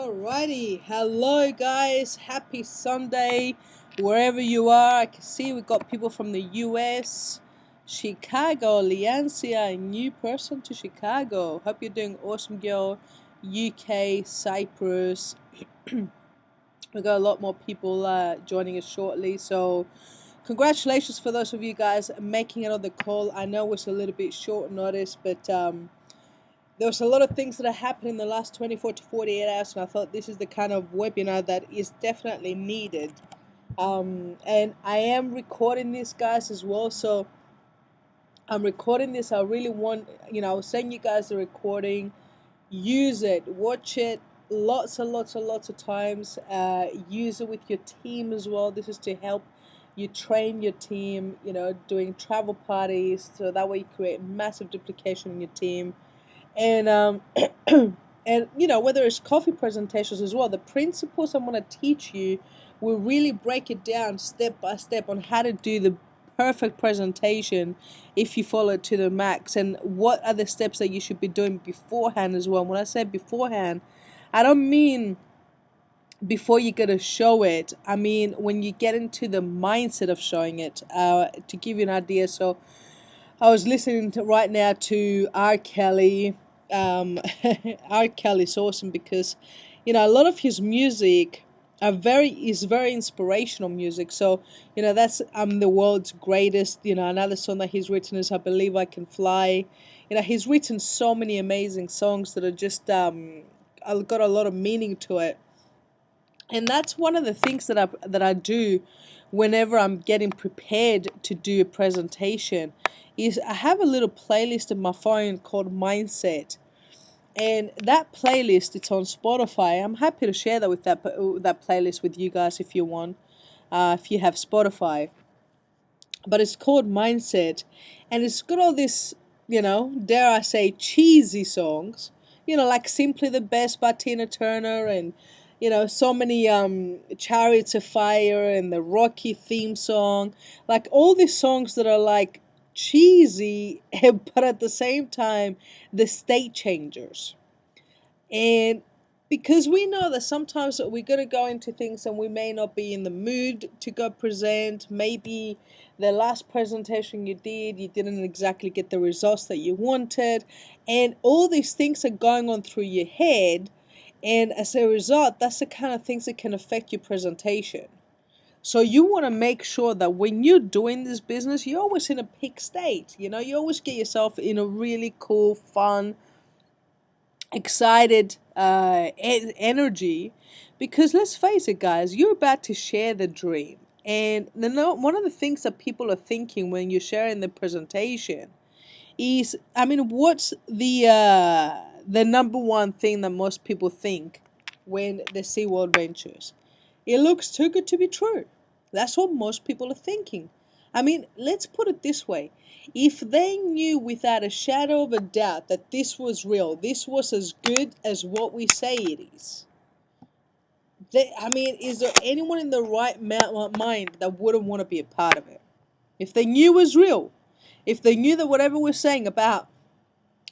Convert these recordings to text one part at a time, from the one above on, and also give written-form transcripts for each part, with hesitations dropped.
Alrighty, hello guys, happy Sunday, wherever you are. I can see we got people from the US, Chicago, Liancia, a new person to Chicago. Hope you're doing awesome, girl. UK, Cyprus. We got a lot more people joining us shortly, so congratulations for those of you guys making it on the call. I know it's a little bit short notice, but there was a lot of things that have happened in the last 24 to 48 hours, and I thought this is the kind of webinar that is definitely needed. And I am recording this, guys, as well. So I'm recording this. I really want, I'll send you guys the recording. Use it, watch it lots and lots and lots of times. Use it with your team as well. This is to help you train your team, doing travel parties, so that way you create massive duplication in your team. And and whether it's coffee presentations as well, the principles I'm going to teach you will really break it down step by step on how to do the perfect presentation if you follow it to the max, and what are the steps that you should be doing beforehand as well. When I say beforehand, I don't mean before you're going to show it. I mean when you get into the mindset of showing it. To give you an idea, so I was listening right now to R. Kelly. R. Kelly's awesome because, a lot of his music is very inspirational music. So, that's I'm the world's greatest. Another song that he's written is I Believe I Can Fly. He's written so many amazing songs that are just got a lot of meaning to it. And that's one of the things that I do whenever I'm getting prepared to do a presentation, is I have a little playlist in my phone called Mindset. And that playlist, it's on Spotify. I'm happy to share that with that playlist with you guys if you want, if you have Spotify. But it's called Mindset, and it's got all this, dare I say, cheesy songs, like Simply the Best by Tina Turner, and so many Chariots of Fire and the Rocky theme song, like all these songs that are like cheesy, but at the same time, the state changers. And because we know that sometimes we're going to go into things and we may not be in the mood to go present. Maybe the last presentation you didn't exactly get the results that you wanted. And all these things are going on through your head. And as a result, that's the kind of things that can affect your presentation. So you want to make sure that when you're doing this business, you're always in a peak state. You always get yourself in a really cool, fun, excited energy. Because let's face it, guys, you're about to share the dream. And one of the things that people are thinking when you're sharing the presentation is, what's the number one thing that most people think when they see World Ventures? It looks too good to be true. That's what most people are thinking. Let's put it this way. If they knew without a shadow of a doubt that this was real, this was as good as what we say it is, is there anyone in the right mind that wouldn't want to be a part of it? If they knew it was real, if they knew that whatever we're saying about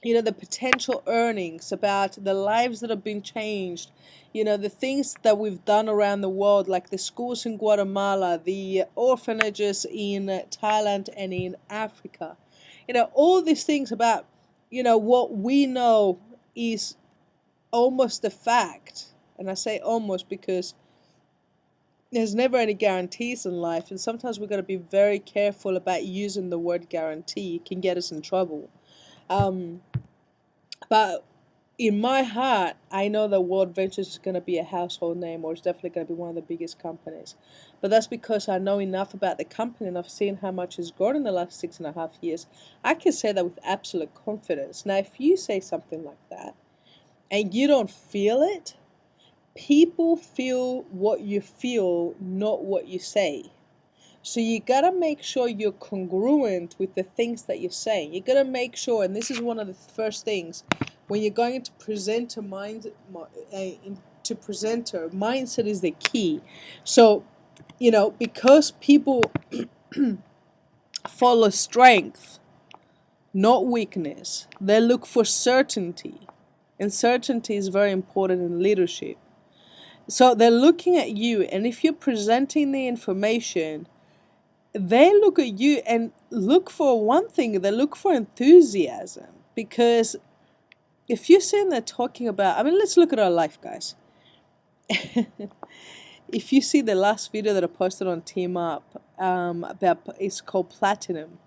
the potential earnings, about the lives that have been changed, the things that we've done around the world, like the schools in Guatemala, the orphanages in Thailand and in Africa, all these things about, what we know is almost a fact. And I say almost because there's never any guarantees in life. And sometimes we've got to be very careful about using the word guarantee. It can get us in trouble. But in my heart, I know that World Ventures is going to be a household name, or it's definitely going to be one of the biggest companies. But that's because I know enough about the company and I've seen how much it's grown in the last 6.5 years. I can say that with absolute confidence. Now, if you say something like that and you don't feel it, people feel what you feel, not what you say. So you got to make sure you're congruent with the things that you're saying. You got to make sure, and this is one of the first things, when you're going to present mindset is the key. So, because people follow strength, not weakness, they look for certainty. And certainty is very important in leadership. So they're looking at you, and if you're presenting the information, they look at you and look for one thing, they look for enthusiasm. Because if you're sitting there talking about, I mean, let's look at our life, guys. If you see the last video that I posted on Team Up, it's called Platinum.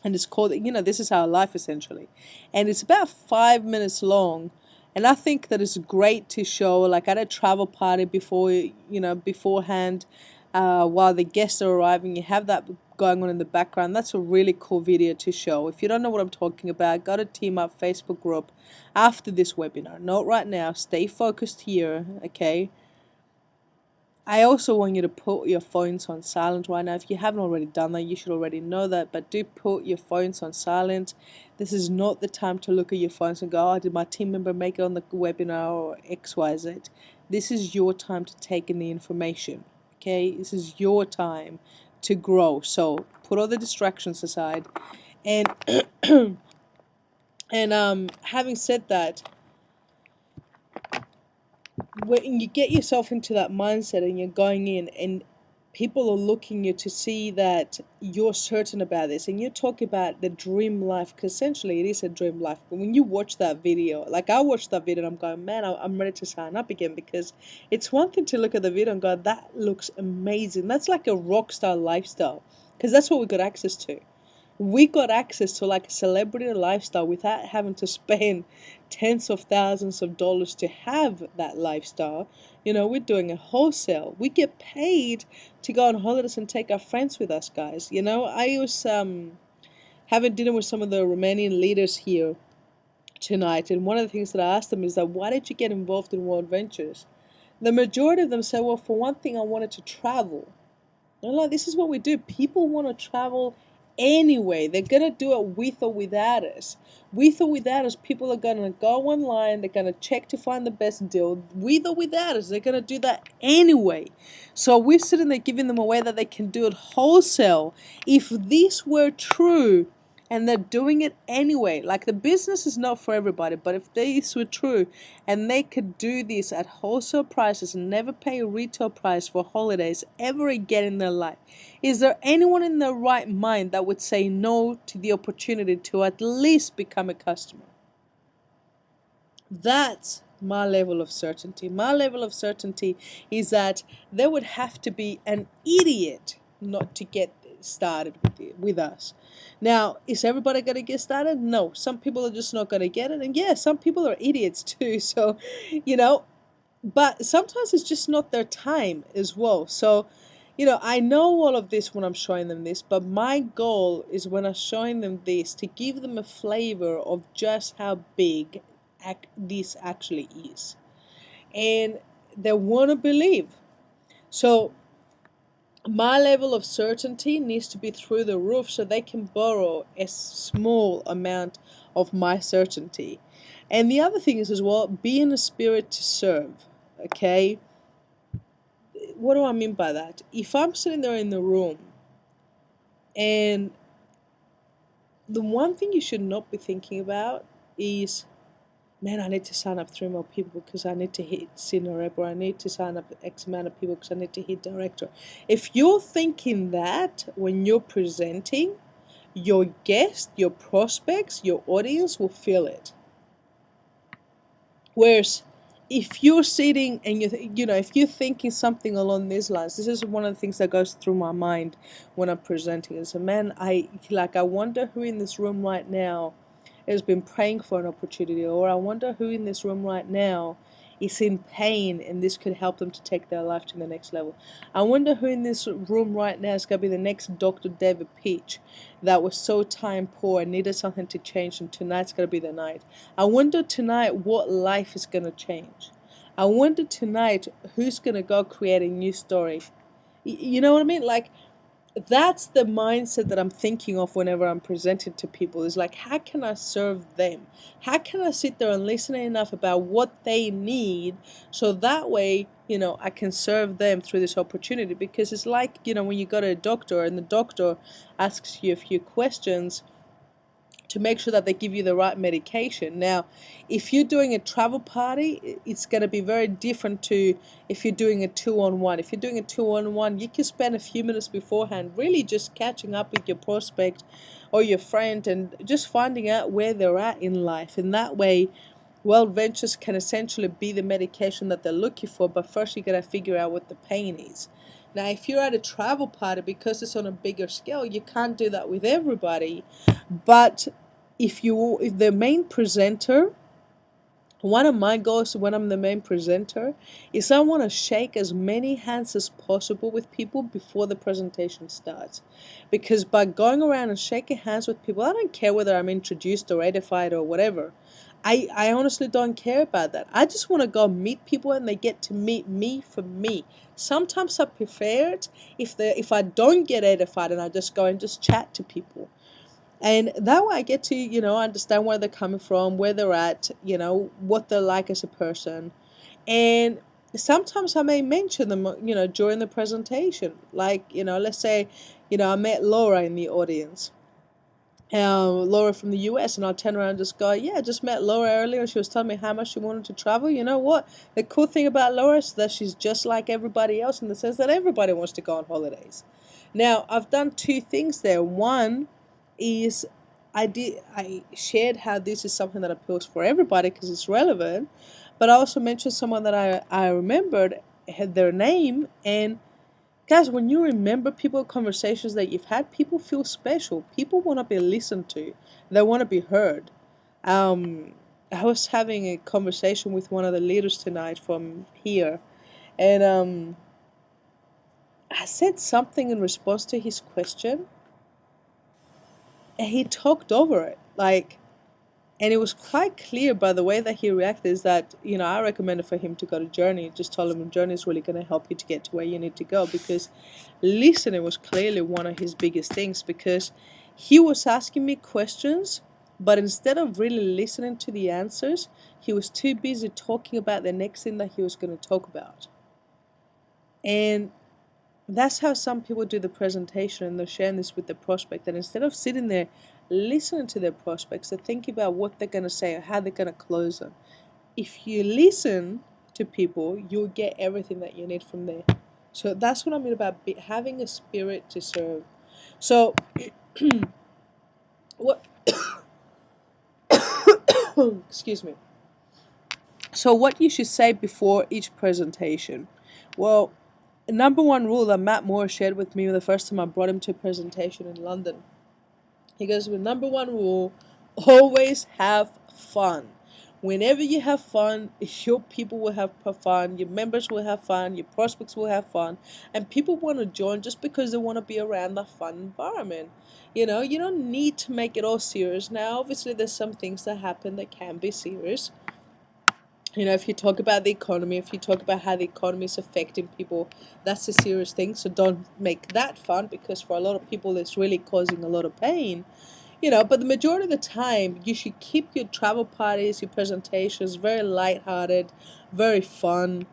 And it's called, this is our life essentially. And it's about 5 minutes long. And I think that it's great to show, like at a travel party beforehand, while the guests are arriving, you have that going on in the background. That's a really cool video to show. If you don't know what I'm talking about, go to Team Up Facebook group after this webinar. Not right now. Stay focused here, okay? I also want you to put your phones on silent right now. If you haven't already done that, you should already know that, but do put your phones on silent. This is not the time to look at your phones and go, oh, did my team member make it on the webinar or XYZ? This is your time to take in the information, okay? This is your time to grow. So put all the distractions aside. And, having said that, when you get yourself into that mindset and you're going in and people are looking at you to see that you're certain about this and you're talking about the dream life, because essentially it is a dream life. But when you watch that video, like I watched that video and I'm going, man, I'm ready to sign up again, because it's one thing to look at the video and go, that looks amazing. That's like a rock star lifestyle, because that's what we got access to. We got access to like a celebrity lifestyle without having to spend tens of thousands of dollars to have that lifestyle. We're doing a wholesale. We get paid to go on holidays and take our friends with us, guys. I was having dinner with some of the Romanian leaders here tonight, and one of the things that I asked them is that, why did you get involved in World Ventures? The majority of them said, well, for one thing, I wanted to travel. And like, this is what we do. People want to travel anyway. They're going to do it with or without us. With or without us, people are going to go online. They're going to check to find the best deal. With or without us, they're going to do that anyway. So we're sitting there giving them a way that they can do it wholesale. If this were true, and they're doing it anyway, like the business is not for everybody, but if this were true and they could do this at wholesale prices and never pay a retail price for holidays ever again in their life, is there anyone in their right mind that would say no to the opportunity to at least become a customer? That's my level of certainty. My level of certainty is that there would have to be an idiot not to get started with us. Now, is everybody going to get started? No. Some people are just not going to get it. And yeah, some people are idiots too. So, but sometimes it's just not their time as well. So, I know all of this when I'm showing them this, but my goal is when I'm showing them this to give them a flavor of just how big this actually is. And they want to believe. So my level of certainty needs to be through the roof so they can borrow a small amount of my certainty. And the other thing is as well, be in a spirit to serve, okay? What do I mean by that? If I'm sitting there in the room and the one thing you should not be thinking about is, man, I need to sign up 3 more people because I need to hit senior rep, or I need to sign up X amount of people because I need to hit director. If you're thinking that when you're presenting, your guests, your prospects, your audience will feel it. Whereas if you're sitting and if you're thinking something along these lines, this is one of the things that goes through my mind when I'm presenting. Is, man, I wonder who in this room right now has been praying for an opportunity, or I wonder who in this room right now is in pain and this could help them to take their life to the next level. I wonder who in this room right now is going to be the next Dr. David Peach that was so time poor and needed something to change, and tonight's going to be the night. I wonder tonight what life is going to change. I wonder tonight who's going to go create a new story. You know what I mean? Like, that's the mindset that I'm thinking of whenever I'm presenting to people, is like, how can I serve them? How can I sit there and listen enough about what they need so that way, I can serve them through this opportunity? Because it's like, when you go to a doctor and the doctor asks you a few questions to make sure that they give you the right medication. Now, if you're doing a travel party, it's going to be very different to if you're doing a two-on-one. If you're doing a two-on-one, you can spend a few minutes beforehand really just catching up with your prospect or your friend and just finding out where they're at in life. And that way, World Ventures can essentially be the medication that they're looking for, but first you got to figure out what the pain is. Now, if you're at a travel party, because it's on a bigger scale, you can't do that with everybody. But if the main presenter, one of my goals when I'm the main presenter is I want to shake as many hands as possible with people before the presentation starts. Because by going around and shaking hands with people, I don't care whether I'm introduced or edified or whatever. I honestly don't care about that. I just want to go meet people and they get to meet me for me. Sometimes I prefer it if I don't get edified and I just go and just chat to people. And that way I get to, understand where they're coming from, where they're at, what they're like as a person. And sometimes I may mention them, during the presentation. Like, let's say, I met Laura in the audience. Laura from the US, and I'll turn around and just go, yeah, I just met Laura earlier. She was telling me how much she wanted to travel. You know what? The cool thing about Laura is that she's just like everybody else in the sense that everybody wants to go on holidays. Now, I've done two things there. One is I shared how this is something that appeals for everybody because it's relevant, but I also mentioned someone that I remembered had their name. And guys, when you remember people, conversations that you've had, people feel special. People want to be listened to. They want to be heard. I was having a conversation with one of the leaders tonight from here, and I said something in response to his question, and he talked over it. And it was quite clear by the way that he reacted is that, I recommended for him to go to Journey. Just told him Journey is really going to help you to get to where you need to go, because listening was clearly one of his biggest things, because he was asking me questions, but instead of really listening to the answers, he was too busy talking about the next thing that he was going to talk about. And that's how some people do the presentation, and they're sharing this with the prospect. And instead of sitting there listening to their prospects, they're thinking about what they're going to say or how they're going to close them. If you listen to people, you'll get everything that you need from there. So that's what I mean about having a spirit to serve. So, what? Excuse me. So what you should say before each presentation? Well, number one rule that Matt Moore shared with me the first time I brought him to a presentation in London. He goes, with number one rule, always have fun. Whenever you have fun, your people will have fun, your members will have fun, your prospects will have fun, and people want to join just because they want to be around the fun environment. You don't need to make it all serious. Now, obviously, there's some things that happen that can be serious. If you talk about the economy, if you talk about how the economy is affecting people, that's a serious thing. So don't make that fun, because for a lot of people, it's really causing a lot of pain. But the majority of the time, you should keep your travel parties, your presentations very lighthearted, very fun,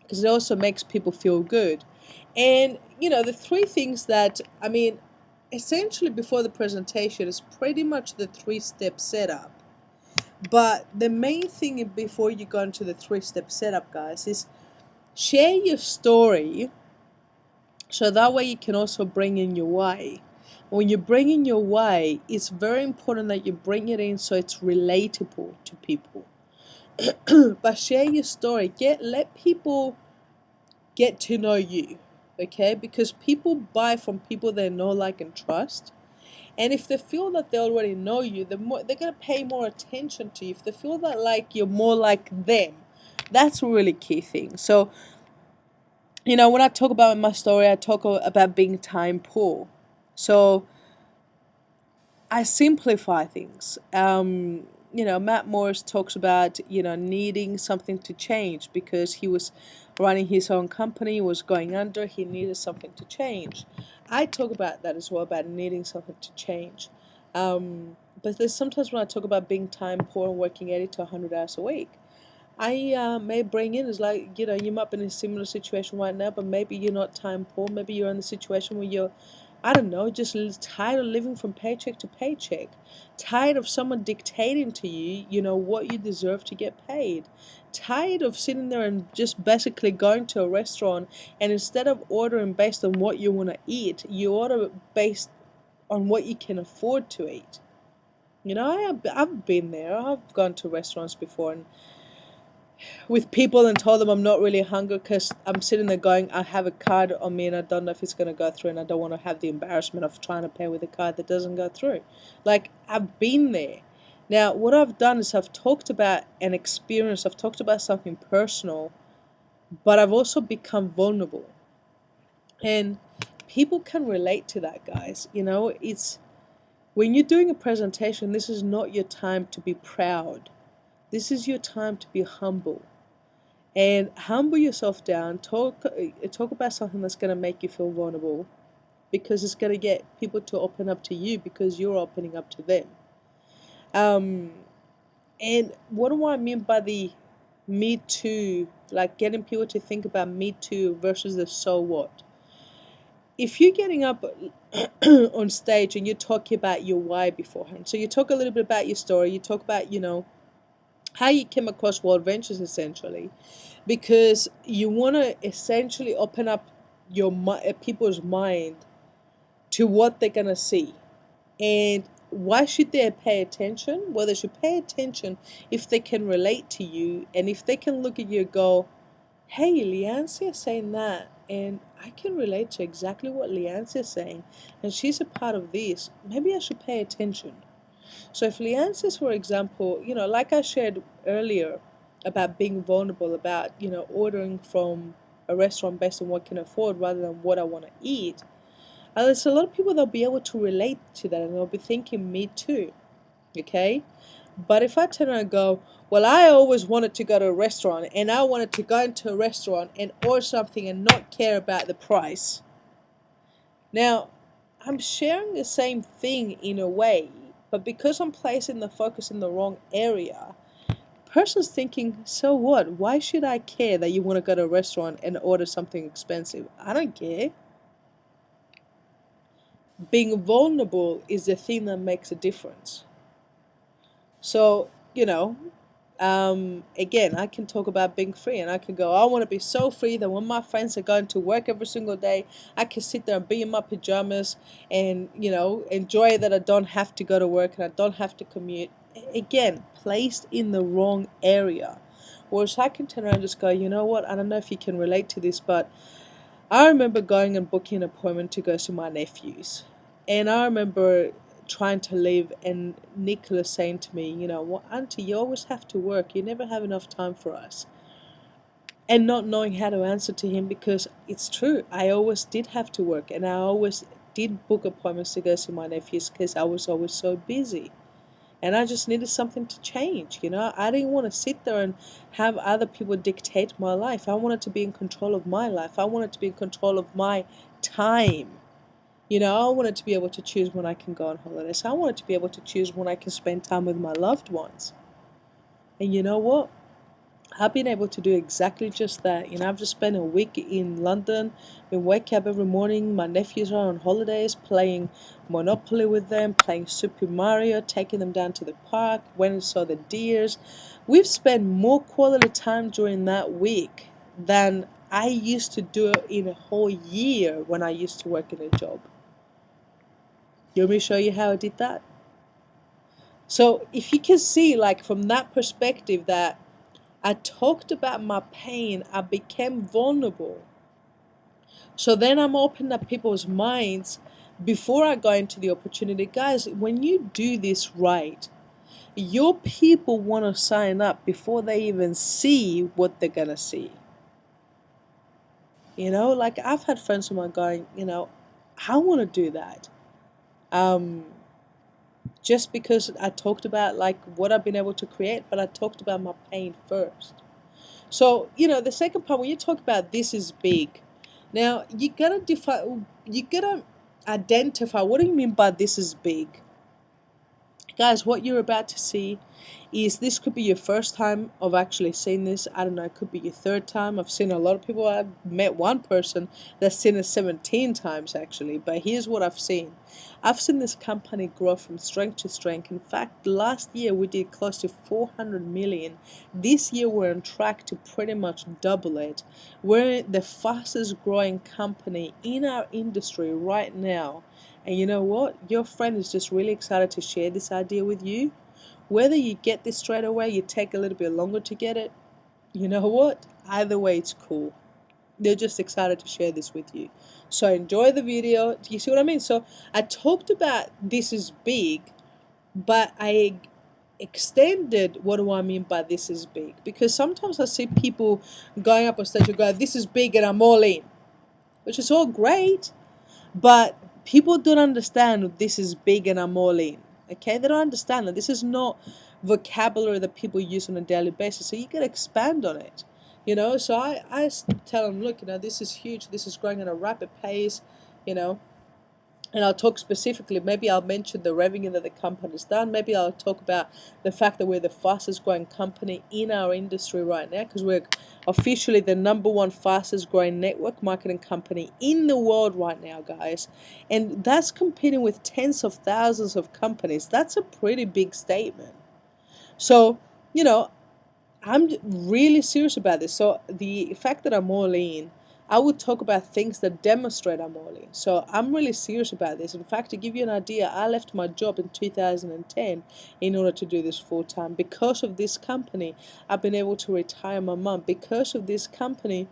because it also makes people feel good. And, the three things that, essentially before the presentation is pretty much the three-step setup. But the main thing before you go into the three-step setup, guys, is share your story, so that way you can also bring in your why. When you bring in your why, it's very important that you bring it in so it's relatable to people. But share your story. Let people get to know you, okay? Because people buy from people they know, like, and trust. And if they feel that they already know you, they're going to pay more attention to you. If they feel that you're more like them, that's a really key thing. So, when I talk about my story, I talk about being time poor. So I simplify things. Matt Morris talks about, needing something to change because he was running his own company, was going under, he needed something to change. I talk about that as well, about needing something to change. But there's sometimes when I talk about being time poor and working 80 to 100 hours a week, I may bring in is you might be in a similar situation right now, but maybe you're not time poor. Maybe you're in the situation where you're I don't know, just tired of living from paycheck to paycheck, tired of someone dictating to you, what you deserve to get paid, tired of sitting there and just basically going to a restaurant, and instead of ordering based on what you want to eat, you order based on what you can afford to eat. I've been there. I've gone to restaurants before and with people and told them I'm not really hungry because I'm sitting there going, I have a card on me and I don't know if it's going to go through, and I don't want to have the embarrassment of trying to pay with a card that doesn't go through. Like, I've been there. Now, what I've done is I've talked about an experience, I've talked about something personal, but I've also become vulnerable. And people can relate to that, guys. It's when you're doing a presentation, this is not your time to be proud. This is your time to be humble. And humble yourself down. Talk about something that's going to make you feel vulnerable, because it's going to get people to open up to you because you're opening up to them. And what do I mean by the me too? Like, getting people to think about me too versus the so what. If you're getting up on stage and you're talking about your why beforehand, so you talk a little bit about your story, you talk about, how you came across World Ventures, essentially, because you want to essentially open up your people's mind to what they're going to see. And why should they pay attention? Well, they should pay attention if they can relate to you, and if they can look at you and go, hey, Leancia is saying that, and I can relate to exactly what Leancia is saying, and she's a part of this. Maybe I should pay attention. So if Leanne for example, like I shared earlier about being vulnerable, about, ordering from a restaurant based on what I can afford rather than what I want to eat, there's a lot of people that'll be able to relate to that, and they'll be thinking, me too, okay? But if I turn around and go, well, I always wanted to go to a restaurant, and I wanted to go into a restaurant and order something and not care about the price. Now, I'm sharing the same thing in a way, but because I'm placing the focus in the wrong area, person's thinking, so what? Why should I care that you want to go to a restaurant and order something expensive? I don't care. Being vulnerable is the thing that makes a difference. So, again, I can talk about being free, and I can go, I want to be so free that when my friends are going to work every single day, I can sit there and be in my pajamas and, enjoy that I don't have to go to work and I don't have to commute. Again, placed in the wrong area. Whereas I can turn around and just go, you know what, I don't know if you can relate to this, but I remember going and booking an appointment to go see my nephews. And I remember trying to leave, and Nicholas saying to me, well, Auntie, you always have to work. You never have enough time for us. And not knowing how to answer to him, because it's true. I always did have to work, and I always did book appointments to go see my nephews because I was always so busy. And I just needed something to change, I didn't want to sit there and have other people dictate my life. I wanted to be in control of my life. I wanted to be in control of my time. I wanted to be able to choose when I can go on holidays. I wanted to be able to choose when I can spend time with my loved ones. And you know what? I've been able to do exactly just that. I've just spent a week in London. Been waking up every morning. My nephews are on holidays, playing Monopoly with them, playing Super Mario, taking them down to the park, went and saw the deers. We've spent more quality time during that week than I used to do in a whole year when I used to work in a job. You want me to show you how I did that? So if you can see, like, from that perspective, that I talked about my pain, I became vulnerable. So then I'm opening up people's minds before I go into the opportunity. Guys, when you do this right, your people want to sign up before they even see what they're going to see. Like, I've had friends of mine going, I want to do that. Just because I talked about, like, what I've been able to create, but I talked about my pain first. So, the second part, when you talk about this is big, now you gotta define, you gotta identify, what do you mean by this is big? Guys, what you're about to see is this could be your first time of actually seeing this. I don't know, it could be your third time. I've seen a lot of people. I've met one person that's seen it 17 times actually. But here's what I've seen. I've seen this company grow from strength to strength. In fact, last year we did close to 400 million. This year we're on track to pretty much double it. We're the fastest growing company in our industry right now. And you know what? Your friend is just really excited to share this idea with you. Whether you get this straight away, you take a little bit longer to get it, you know what? Either way, it's cool. They're just excited to share this with you. So enjoy the video. Do you see what I mean? So I talked about this is big, but I extended what do I mean by this is big. Because sometimes I see people going up on stage and go, this is big and I'm all in. Which is all great. But people don't understand this is big and I'm all in. Okay, they don't understand that this is not vocabulary that people use on a daily basis. So you got to expand on it. You know, so I tell them, look, you know, this is huge. This is growing at a rapid pace. You know, and I'll talk specifically, maybe I'll mention the revenue that the company's done. Maybe I'll talk about the fact that we're the fastest growing company in our industry right now, because we're officially the #1 fastest growing network marketing company in the world right now, guys. And that's competing with tens of thousands of companies. That's a pretty big statement. So, you know, I'm really serious about this. So the fact that I'm all in, I would talk about things that demonstrate I'm all in. So I'm really serious about this. In fact, to give you an idea, I left my job in 2010 in order to do this full time. Because of this company, I've been able to retire my mom. Because of this company,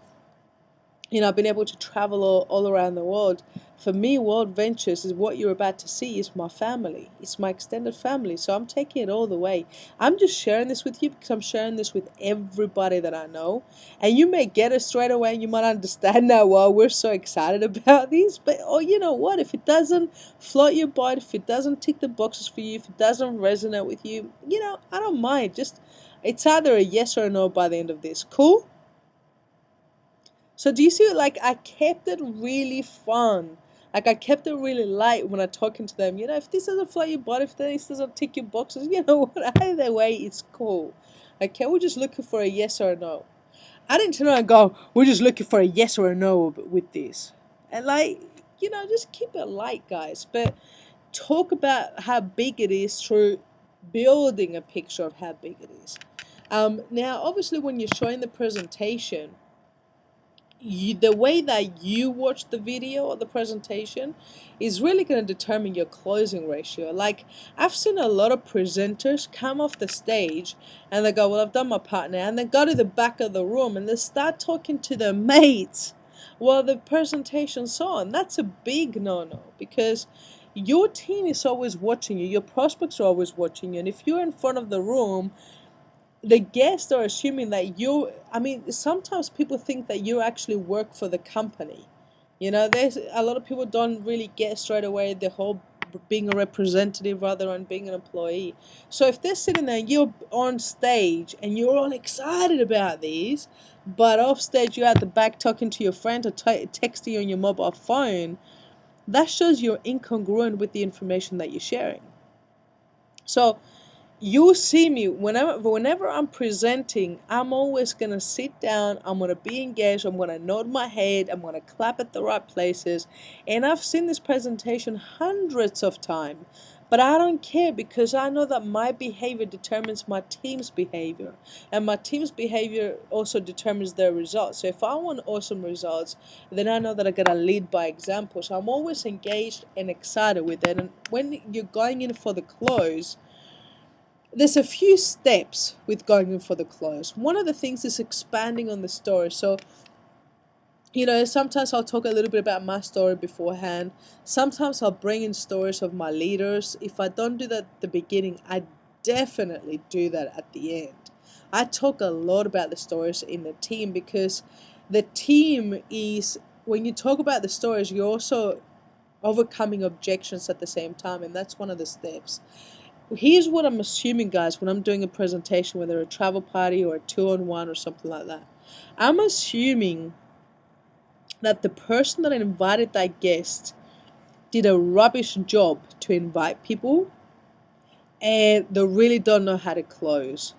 you know, I've been able to travel all around the world. For me, World Ventures is what you're about to see is my family. It's my extended family. So I'm taking it all the way. I'm just sharing this with you because I'm sharing this with everybody that I know. And you may get it straight away and you might understand now why we're so excited about these. But, oh, you know what? If it doesn't float your boat, if it doesn't tick the boxes for you, if it doesn't resonate with you, you know, I don't mind. Just, it's either a yes or a no by the end of this. Cool? So do you see, like, I kept it really fun. Like, I kept it really light when I'm talking to them. You know, if this doesn't float your boat, if this doesn't tick your boxes, you know what, either way, it's cool. Okay, we're just looking for a yes or a no. I didn't turn around and go, we're just looking for a yes or a no with this. And, like, you know, just keep it light, guys. But talk about how big it is through building a picture of how big it is. Now, obviously, when you're showing the presentation, the way that you watch the video or the presentation is really going to determine your closing ratio. Like, I've seen a lot of presenters come off the stage and they go, well, I've done my part now, and then go to the back of the room and they start talking to their mates while the presentation's on. That's a big no-no, because your team is always watching you, your prospects are always watching you, and if you're in front of the room, the guests are assuming that you, I mean, sometimes people think that you actually work for the company. You know, there's a lot of people don't really get straight away the whole being a representative rather than being an employee. So if they're sitting there and you're on stage and you're all excited about these, but off stage you're at the back talking to your friend or texting you on your mobile phone, that shows you're incongruent with the information that you're sharing. So you see me whenever I'm presenting, I'm always going to sit down, I'm going to be engaged, I'm going to nod my head, I'm going to clap at the right places. And I've seen this presentation hundreds of times, but I don't care, because I know that my behavior determines my team's behavior, and my team's behavior also determines their results. So if I want awesome results, then I know that I got to lead by example. So I'm always engaged and excited with it. And when you're going in for the close, there's a few steps with going in for the close. One of the things is expanding on the story. So, you know, sometimes I'll talk a little bit about my story beforehand. Sometimes I'll bring in stories of my leaders. If I don't do that at the beginning, I definitely do that at the end. I talk a lot about the stories in the team, because the team is, when you talk about the stories, you're also overcoming objections at the same time, and that's one of the steps. Here's what I'm assuming, guys, when I'm doing a presentation, whether a travel party or a 2-on-1 or something like that. I'm assuming that the person that invited that guest did a rubbish job to invite people, and they really don't know how to close.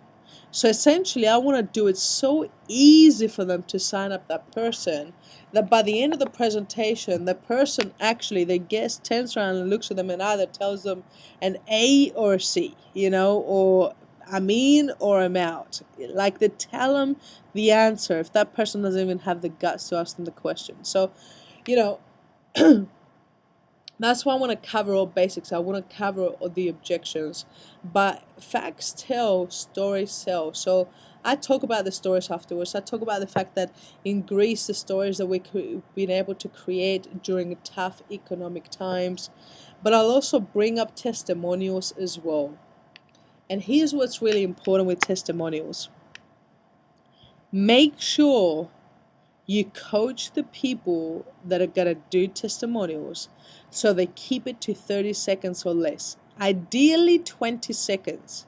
So essentially, I want to do it so easy for them to sign up that person that by the end of the presentation, the person actually, the guest turns around and looks at them and either tells them an A or a C, or I'm in or I'm out. Like they tell them the answer if that person doesn't even have the guts to ask them the question. So, you know, that's why I want to cover all basics. I want to cover all the objections. But facts tell, stories sell. So I talk about the stories afterwards. I talk about the fact that in Greece, the stories that we've been able to create during tough economic times. But I'll also bring up testimonials as well. And here's what's really important with testimonials. Make sure you coach the people that are going to do testimonials so they keep it to 30 seconds or less. Ideally 20 seconds.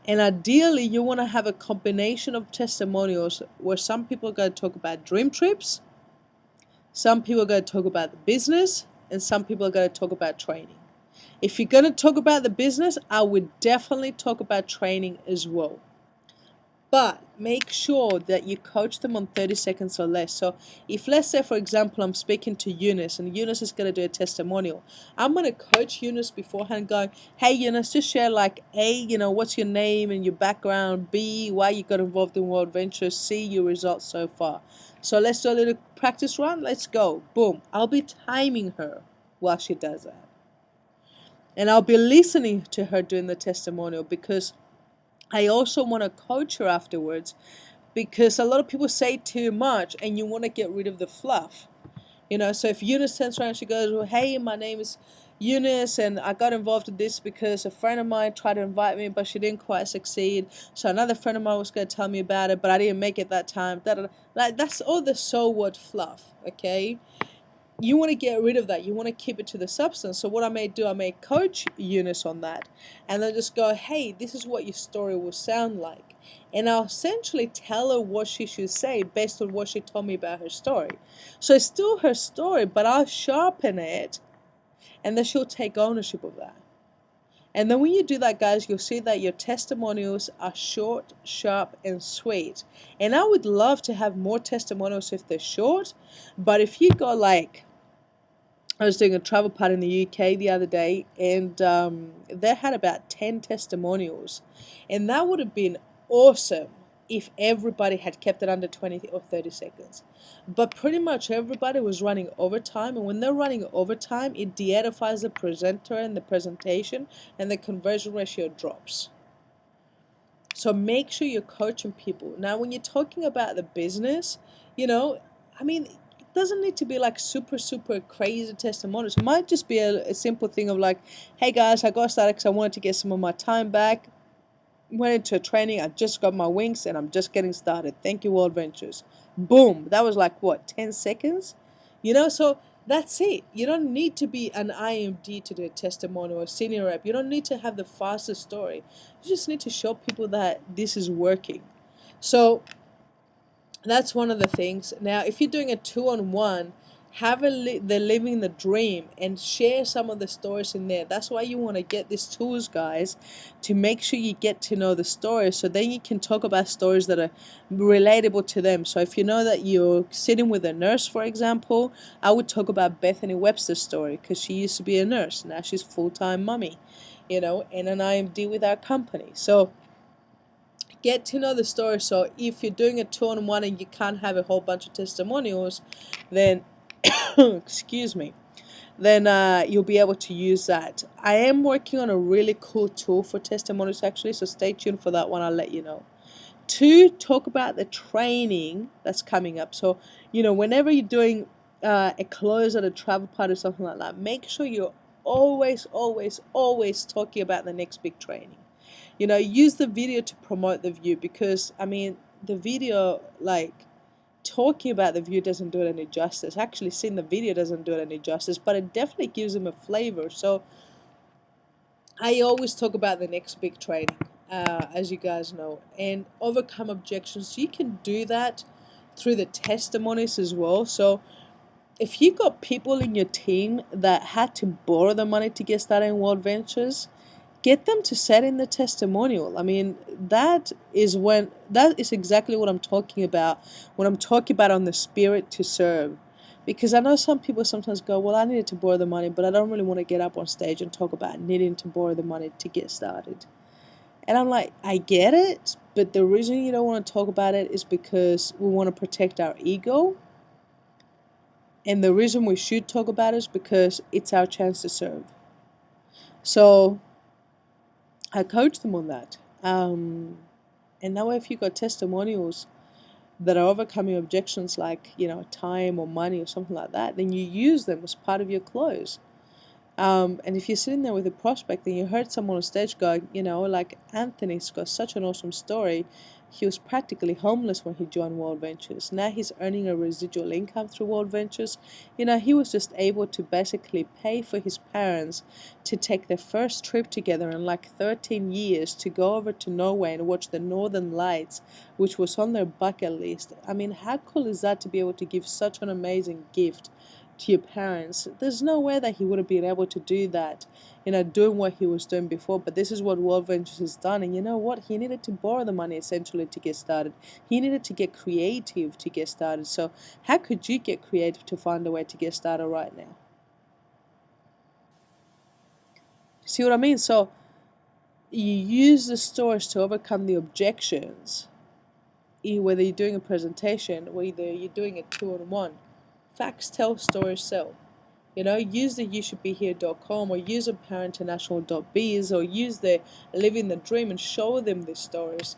And ideally you want to have a combination of testimonials where some people are going to talk about dream trips, some people are going to talk about the business, and some people are going to talk about training. If you're going to talk about the business, I would definitely talk about training as well. But make sure that you coach them on 30 seconds or less. So if, let's say, for example, I'm speaking to Eunice and Eunice is going to do a testimonial, I'm going to coach Eunice beforehand going, hey, Eunice, just share like A, what's your name and your background, B, why you got involved in World Ventures, C, your results so far. So let's do a little practice run. Let's go. Boom. I'll be timing her while she does that. And I'll be listening to her doing the testimonial because I also want to coach her afterwards, because a lot of people say too much and you want to get rid of the fluff. So if Eunice turns around and she goes, well, hey, my name is Eunice and I got involved in this because a friend of mine tried to invite me but she didn't quite succeed. So another friend of mine was going to tell me about it but I didn't make it that time. Like, that's all the so what fluff, okay? You want to get rid of that. You want to keep it to the substance. So what I may do, I may coach Eunice on that and then just go, hey, this is what your story will sound like. And I'll essentially tell her what she should say based on what she told me about her story. So it's still her story, but I'll sharpen it and then she'll take ownership of that. And then when you do that, guys, you'll see that your testimonials are short, sharp, and sweet. And I would love to have more testimonials if they're short. But if you go like, I was doing a travel party in the UK the other day, and they had about 10 testimonials. And that would have been awesome if everybody had kept it under 20 or 30 seconds. But pretty much everybody was running overtime, and when they're running overtime, it de-edifies the presenter and the presentation, and the conversion ratio drops. So make sure you're coaching people. Now, when you're talking about the business, it doesn't need to be like super, super crazy testimonials. It might just be a simple thing of like, hey guys, I got started because I wanted to get some of my time back. Went into a training, I just got my wings and I'm just getting started. Thank you, World Ventures. Boom. That was like, what, 10 seconds? So that's it. You don't need to be an IMD to do a testimonial or a senior rep. You don't need to have the fastest story. You just need to show people that this is working. So that's one of the things. Now, if you're doing a 2-on-1, have the living the dream and share some of the stories in there. That's why you want to get these tools, guys, to make sure you get to know the stories, so then you can talk about stories that are relatable to them. So if you know that you're sitting with a nurse, for example, I would talk about Bethany Webster's story because she used to be a nurse. Now she's full-time mommy, and an IMD with our company. So get to know the story. So if you're doing a 2-on-1 and you can't have a whole bunch of testimonials, then excuse me, then you'll be able to use that. I am working on a really cool tool for testimonials actually, so stay tuned for that one. I'll let you know. To talk about the training that's coming up. So whenever you're doing a close at a travel party or something like that, make sure you're always talking about the next big training. Use the video to promote the view, because the video, like, talking about the view doesn't do it any justice. Actually seeing the video doesn't do it any justice, but it definitely gives them a flavor. So I always talk about the next big training, as you guys know, and overcome objections. You can do that through the testimonies as well. So if you got people in your team that had to borrow the money to get started in World Ventures, get them to set in the testimonial. I mean, that is exactly what I'm talking about when I'm talking about on the spirit to serve. Because I know some people sometimes go, well, I needed to borrow the money, but I don't really want to get up on stage and talk about needing to borrow the money to get started. And I'm like, I get it, but the reason you don't want to talk about it is because we want to protect our ego. And the reason we should talk about it is because it's our chance to serve. So I coach them on that. And that way, if you've got testimonials that are overcoming objections like, time or money or something like that, then you use them as part of your close. And if you're sitting there with a prospect and you heard someone on stage go, like Anthony's got such an awesome story. He was practically homeless when he joined World Ventures. Now he's earning a residual income through World Ventures. He was just able to basically pay for his parents to take their first trip together in like 13 years to go over to Norway and watch the Northern Lights, which was on their bucket list. I mean, how cool is that to be able to give such an amazing gift to your parents? There's no way that he would have been able to do that, doing what he was doing before. But this is what World Ventures has done. And you know what? He needed to borrow the money essentially to get started. He needed to get creative to get started. So how could you get creative to find a way to get started right now? See what I mean? So you use the stories to overcome the objections, whether you're doing a presentation, whether you're doing a 2-on-1. Facts tell, stories sell. Use the youshouldbehere.com or use empowerinternational.biz or use the living the dream and show them these stories.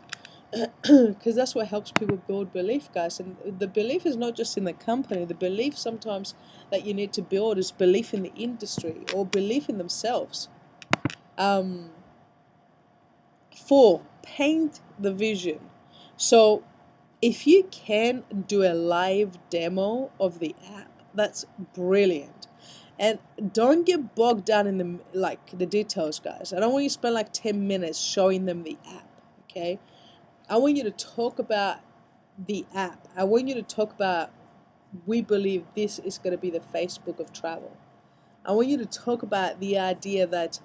Because that's what helps people build belief, guys. And the belief is not just in the company. The belief sometimes that you need to build is belief in the industry or belief in themselves. 4, paint the vision. So if you can do a live demo of the app, that's brilliant. And don't get bogged down in the details, guys. I don't want you to spend like 10 minutes showing them the app, okay? I want you to talk about the app. I want you to talk about, we believe this is going to be the Facebook of travel. I want you to talk about the idea that,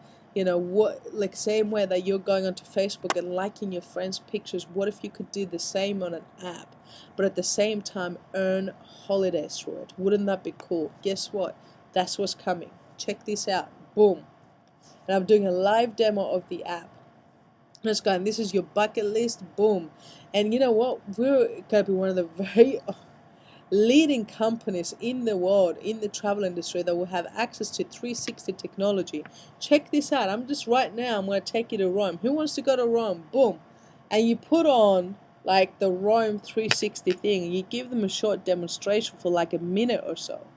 same way that you're going onto Facebook and liking your friends' pictures, what if you could do the same on an app, but at the same time earn holidays through it? Wouldn't that be cool? Guess what? That's what's coming. Check this out. Boom. And I'm doing a live demo of the app. Let's go. And this is your bucket list. Boom. And you know what? We're going to be one of the very leading companies in the world, in the travel industry, that will have access to 360 technology. Check this out. I'm going to take you to Rome. Who wants to go to Rome? Boom. And you put on like the Rome 360 thing. And you give them a short demonstration for like a minute or so.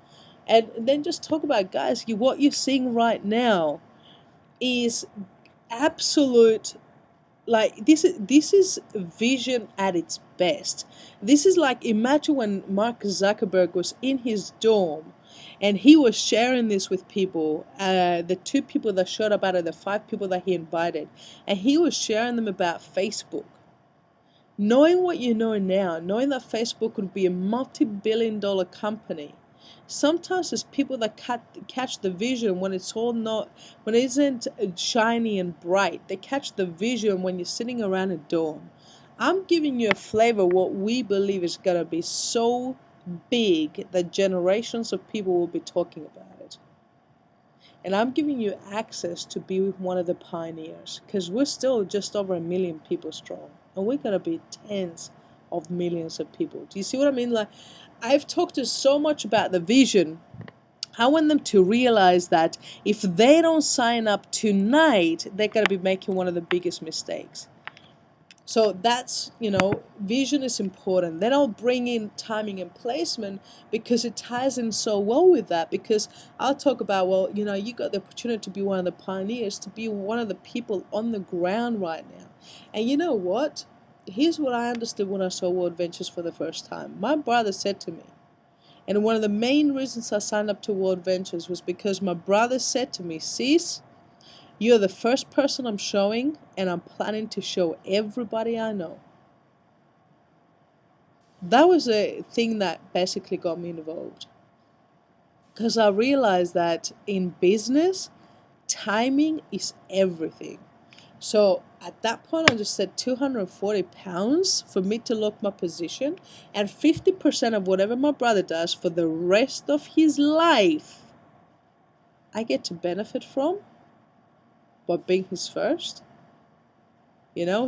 And then just talk about, guys, what you're seeing right now is absolute, like, this is vision at its best. This is like, imagine when Mark Zuckerberg was in his dorm and he was sharing this with people, the 2 people that showed up out of the 5 people that he invited, and he was sharing them about Facebook. Knowing what you know now, knowing that Facebook would be a multi-billion-dollar company, sometimes there's people that catch the vision when when it isn't shiny and bright. They catch the vision when you're sitting around a dorm. I'm giving you a flavor of what we believe is going to be so big that generations of people will be talking about it. And I'm giving you access to be one of the pioneers, because we're still just over 1 million people strong. And we're going to be tens of millions of people. Do you see what I mean? Like, I've talked to so much about the vision. I want them to realize that if they don't sign up tonight, they're going to be making one of the biggest mistakes. So that's, vision is important. Then I'll bring in timing and placement, because it ties in so well with that. Because I'll talk about, well, you got the opportunity to be one of the pioneers, to be one of the people on the ground right now. And you know what? Here's what I understood when I saw World Ventures for the first time. My brother said to me, and one of the main reasons I signed up to World Ventures was because my brother said to me, "Sis, you're the first person I'm showing, and I'm planning to show everybody I know." That was a thing that basically got me involved. Because I realized that in business, timing is everything. So at that point, I just said 240 pounds for me to lock my position, and 50% of whatever my brother does for the rest of his life, I get to benefit from by being his first.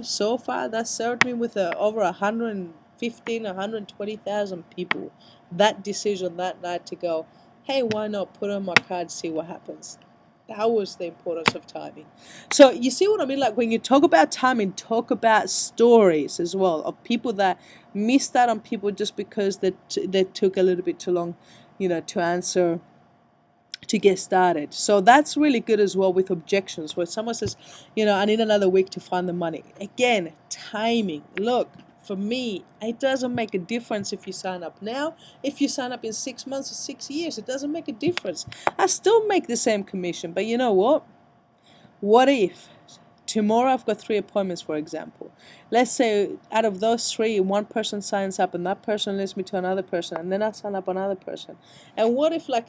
So far that served me with over 115, 120,000 people. That decision that night to go, hey, why not put on my card, see what happens. That was the importance of timing. So you see what I mean? Like when you talk about timing, talk about stories as well of people that missed out on people just because they took a little bit too long, to answer, to get started. So that's really good as well with objections, where someone says, I need another week to find the money. Again, timing. Look, for me, it doesn't make a difference if you sign up now, if you sign up in 6 months or 6 years, it doesn't make a difference. I still make the same commission, but you know what? What if tomorrow I've got 3 appointments, for example. Let's say out of those 3, one person signs up and that person leads me to another person, and then I sign up another person. And what if like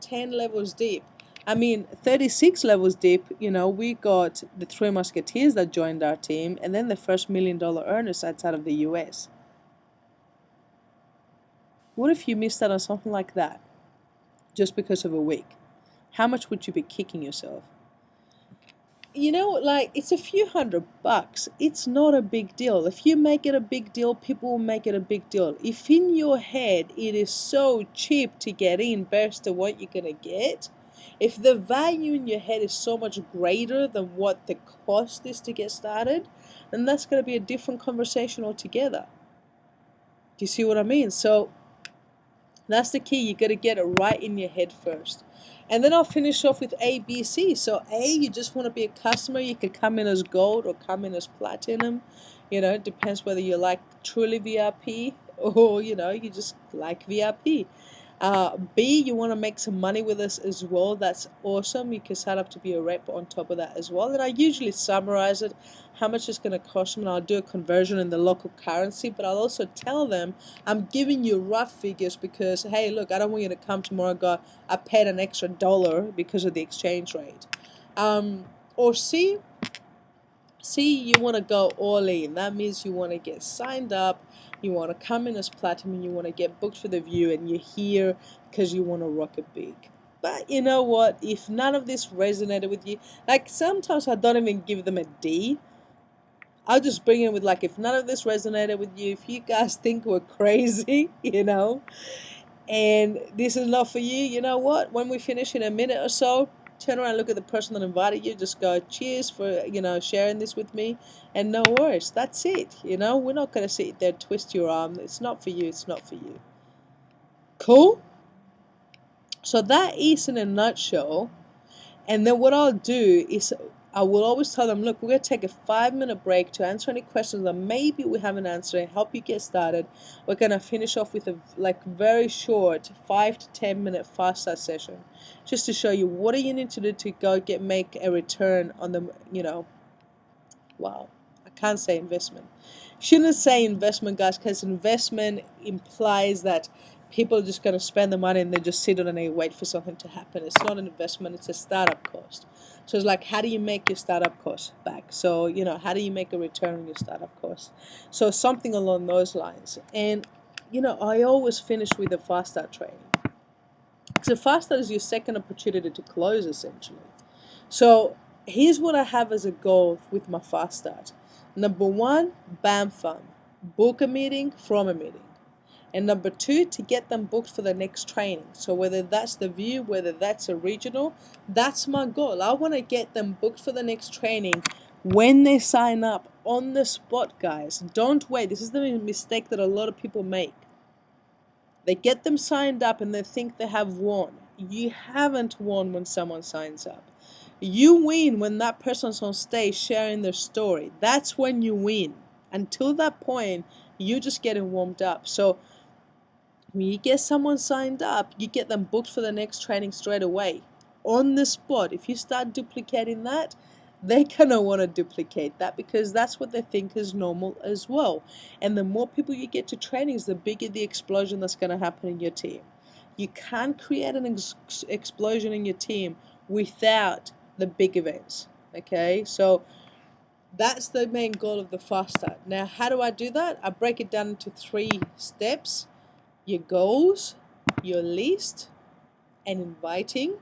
10 levels deep? 36 levels deep, we got the 3 Musketeers that joined our team, and then the first $1 million earners outside of the US. What if you missed out on something like that just because of a week? How much would you be kicking yourself? Like it's a few $100. It's not a big deal. If you make it a big deal, people will make it a big deal. If in your head it is so cheap to get in versus to what you're going to get, if the value in your head is so much greater than what the cost is to get started, then that's going to be a different conversation altogether. Do you see what I mean? So that's the key. You got to get it right in your head first. And then I'll finish off with A, B, C. So A, you just want to be a customer. You could come in as gold or come in as platinum. It depends whether you like truly VIP or, you just like VIP. B, you want to make some money with us as well. That's awesome. You can sign up to be a rep on top of that as well. And I usually summarize it, how much it's going to cost me, and I'll do a conversion in the local currency. But I'll also tell them I'm giving you rough figures because, hey, look, I don't want you to come tomorrow and go, I paid an extra $1 because of the exchange rate. Or C, you want to go all in. That means you want to get signed up, you want to come in as platinum, and you want to get booked for the view, and you're here because you want to rock it big. But you know what? If none of this resonated with you, like sometimes I don't even give them a D. I'll just bring it with like, if none of this resonated with you, if you guys think we're crazy, and this is not for you, you know what? When we finish in a minute or so, turn around, look at the person that invited you, just go, cheers for, sharing this with me, and no worries. That's it. We're not going to sit there, twist your arm. It's not for you. It's not for you. Cool? So that is in a nutshell. And then what I'll do is I will always tell them, look, we're going to take a 5-minute break to answer any questions that maybe we haven't answered and help you get started. We're going to finish off with a very short 5 to 10 minute fast start session just to show you what do you need to do to go make a return on the, wow, I can't say investment. Shouldn't say investment, guys, because investment implies that people are just going to spend the money and they just sit on it and wait for something to happen. It's not an investment, it's a startup cost. So it's like, how do you make your startup cost back? So, how do you make a return on your startup cost? So something along those lines. And, I always finish with a fast start training. So fast start is your second opportunity to close, essentially. So here's what I have as a goal with my fast start. Number 1, BAM fun. Book a meeting from a meeting. And number 2, to get them booked for the next training. So whether that's the view, whether that's a regional, that's my goal. I want to get them booked for the next training when they sign up on the spot, guys. Don't wait. This is the mistake that a lot of people make. They get them signed up and they think they have won. You haven't won when someone signs up. You win when that person's on stage sharing their story. That's when you win. Until that point, you're just getting warmed up. So when you get someone signed up, you get them booked for the next training straight away. On the spot. If you start duplicating that, they're going to want to duplicate that because that's what they think is normal as well. And the more people you get to trainings, the bigger the explosion that's going to happen in your team. You can't create an explosion in your team without the big events. Okay? So That's the main goal of the fast start. Now, how do I do that? I break it down into 3 steps: your goals, your list, and inviting.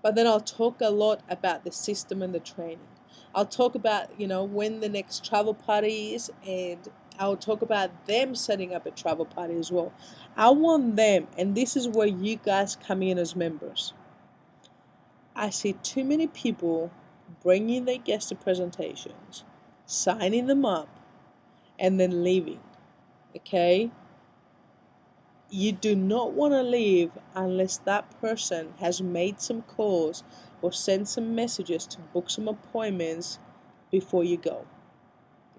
But then I'll talk a lot about the system and the training. I'll talk about, when the next travel party is, and I'll talk about them setting up a travel party as well. I want them, and this is where you guys come in as members. I see too many people bringing their guest presentations, signing them up, and then leaving. Okay? You do not want to leave unless that person has made some calls or sent some messages to book some appointments before you go.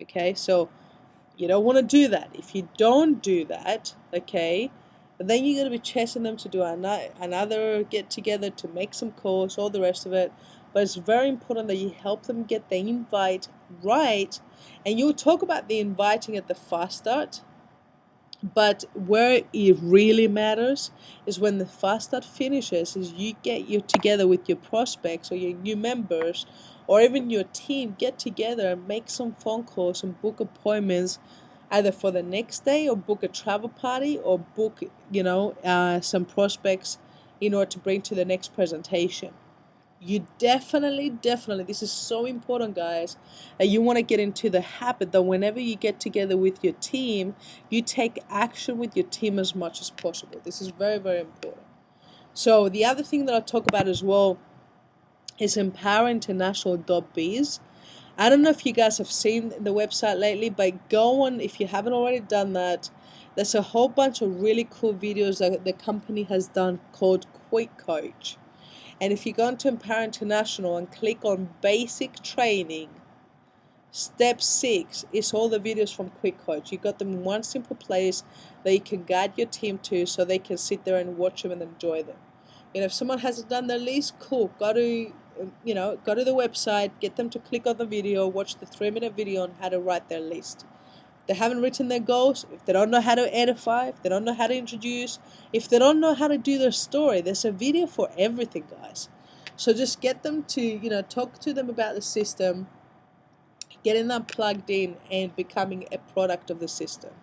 Okay, so you don't want to do that. If you don't do that, okay, then you're going to be chasing them to do another get together, to make some calls, all the rest of it. But it's very important that you help them get the invite right. And you'll talk about the inviting at the fast start. But where it really matters is when the fast start finishes, is you together with your prospects or your new members or even your team, get together and make some phone calls and book appointments either for the next day, or book a travel party, or book some prospects in order to bring to the next presentation. You definitely, this is so important, guys, that you want to get into the habit that whenever you get together with your team, you take action with your team as much as possible. This is very, very important. So the other thing that I'll talk about as well is empowerinternational.biz. I don't know if you guys have seen the website lately, but go on, if you haven't already done that. There's a whole bunch of really cool videos that the company has done called Quick Coach. And if you go into Empower International and click on Basic Training, Step 6 is all the videos from Quick Coach. You got them in one simple place that you can guide your team to, so they can sit there and watch them and enjoy them. If someone hasn't done their list, cool. Go to the website, get them to click on the video, watch the 3-minute video on how to write their list. They haven't written their goals, if they don't know how to edify, if they don't know how to introduce, if they don't know how to do their story, there's a video for everything, guys. So just get them to, talk to them about the system, getting them plugged in and becoming a product of the system.